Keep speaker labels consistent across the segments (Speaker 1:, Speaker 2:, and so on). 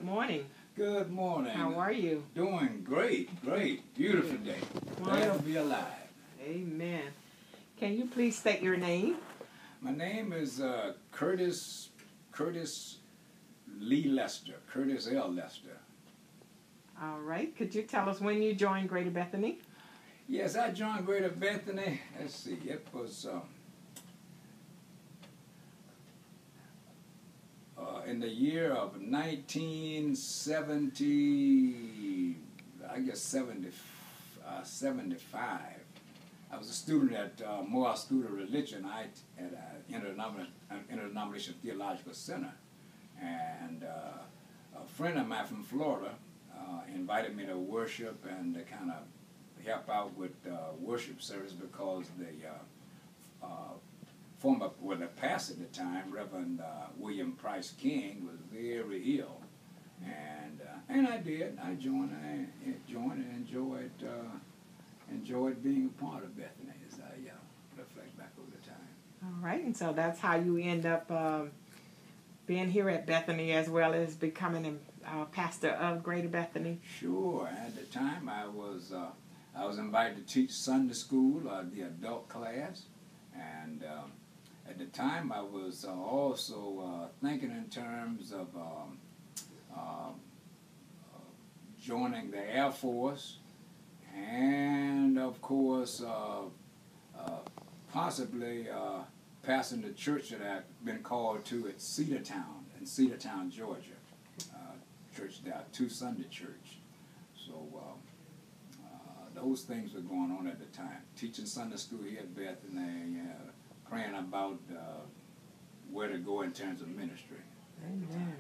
Speaker 1: morning.
Speaker 2: Good morning.
Speaker 1: How are you?
Speaker 2: Doing great, great. Beautiful day. Glad to be alive.
Speaker 1: Amen. Can you please state your name?
Speaker 2: My name is Curtis Lee Lester, Curtis L. Lester.
Speaker 1: All right. Could you tell us when you joined Greater Bethany?
Speaker 2: Yes, I joined Greater Bethany. Let's see, it was in the year of 1970, I guess 75. I was a student at Moore School of Religion at Interdenominational Theological Center. And a friend of mine from Florida invited me to worship and to kind of help out with worship service because the the pastor at the time, Reverend William Price King, was very ill, and I did. I joined and enjoyed being a part of Bethany as I reflect back over the time.
Speaker 1: All right, and so that's how you end up being here at Bethany as well as becoming a pastor of Greater Bethany.
Speaker 2: Sure. At the time, I was invited to teach Sunday school, the adult class, and at the time, I was also thinking in terms of joining the Air Force, and of course, possibly passing the church that I've been called to at Cedartown, in Cedartown, Georgia. Church there, Two Sunday Church. So those things were going on at the time. Teaching Sunday school here at Bethany, praying about where to go in terms of ministry.
Speaker 1: Amen.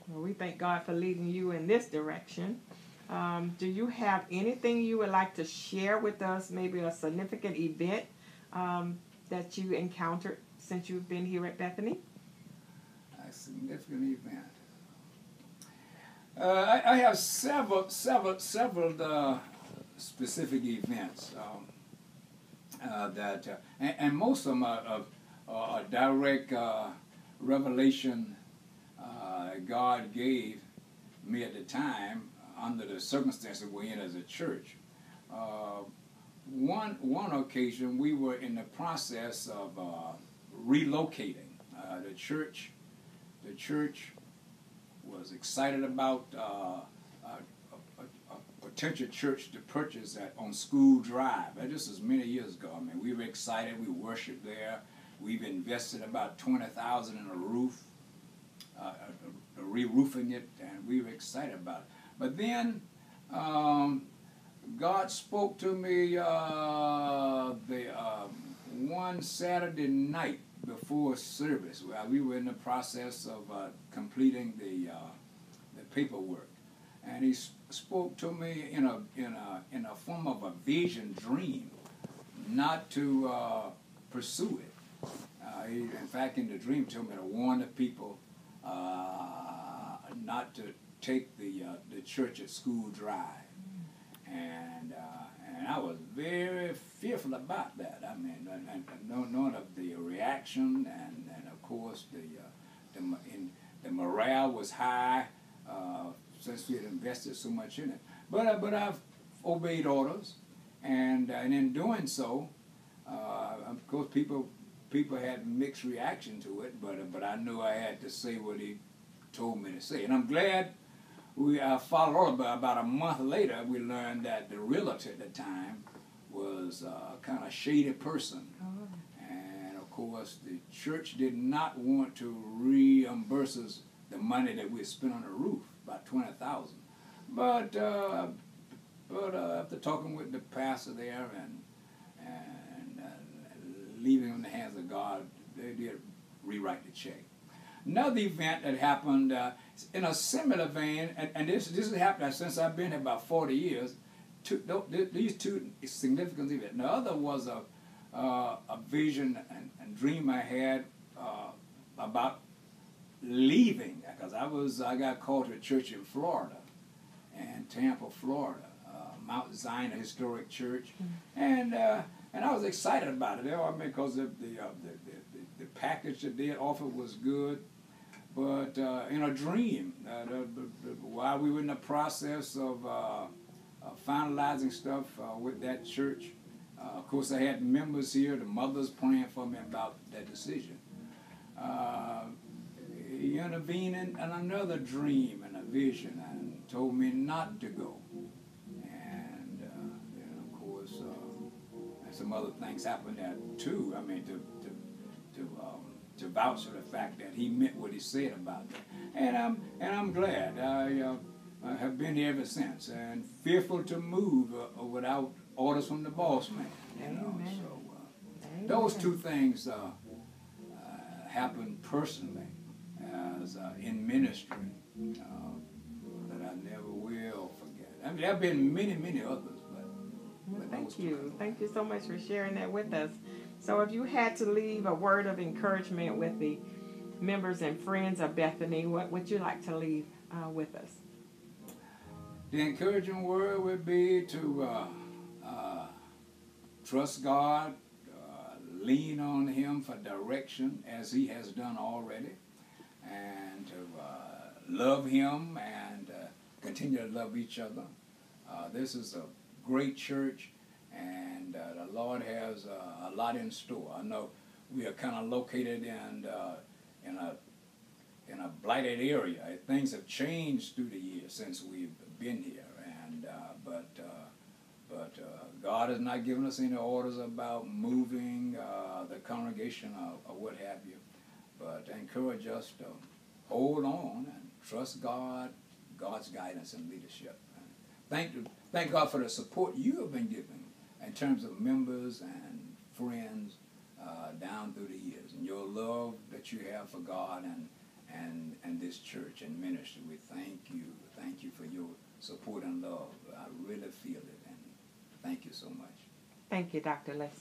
Speaker 1: Well, we thank God for leading you in this direction. Do you have anything you would like to share with us, maybe a significant event that you encountered since you've been here at Bethany?
Speaker 2: A significant event. I have several specific events and most of them are direct revelation God gave me at the time under the circumstances we're in as a church. One occasion we were in the process of relocating. The church was excited about a potential church to purchase on School Drive. This was many years ago. I mean, we were excited. We worshiped there. We've invested about $20,000 in a roof, re-roofing it, and we were excited about it. But then God spoke to me one Saturday night before service. We were in the process of completing the paperwork, and He spoke to me in a form of a vision dream, not to pursue it. In fact, in the dream, told me to warn the people not to take the church at School Drive, and I was very fearful about that. I mean, and knowing of the reaction, and of course the morale was high since we had invested so much in it. But I've obeyed orders, and in doing so, of course people had mixed reaction to it. But I knew I had to say what He told me to say, and I'm glad. We followed on. About a month later, we learned that the realtor at the time was a kind of shady person. Oh. And of course, the church did not want to reimburse us the money that we had spent on the roof, about $20,000. But after talking with the pastor there and leaving him in the hands of God, they did rewrite the check. Another event that happened in a similar vein, and this has happened since I've been here about 40 years. These two significant events. The other was a vision and dream I had about leaving, because I got called to a church in Florida, in Tampa, Florida, Mount Zion Historic Church, and I was excited about it. Because the package that they had offered was good. but in a dream, while we were in the process of finalizing stuff with that church, of course I had members here, the mothers praying for me about that decision. He intervened in another dream and a vision and told me not to go. And of course, some other things happened there too. I mean, to vouch for the fact that he meant what he said about that. And I'm glad. I have been here ever since, and fearful to move without orders from the boss man. You know, so those two things happened personally as in ministry that I never will forget. I mean, there have been many others, but
Speaker 1: thank you. Thank you so much for sharing that with us. So if you had to leave a word of encouragement with the members and friends of Bethany, what would you like to leave with us?
Speaker 2: The encouraging word would be to trust God, lean on Him for direction as He has done already, and to love Him and continue to love each other. This is a great church, and the Lord has a lot in store. I know we are kind of located in a blighted area. Things have changed through the years since we've been here, and but God has not given us any orders about moving the congregation or what have you. But encourage us to hold on and trust God, God's guidance and leadership. And thank God for the support you have been giving in terms of members and friends down through the years, and your love that you have for God and this church and ministry. We thank you for your support and love. I really feel it, and thank you so much.
Speaker 1: Thank you, Dr. Lester.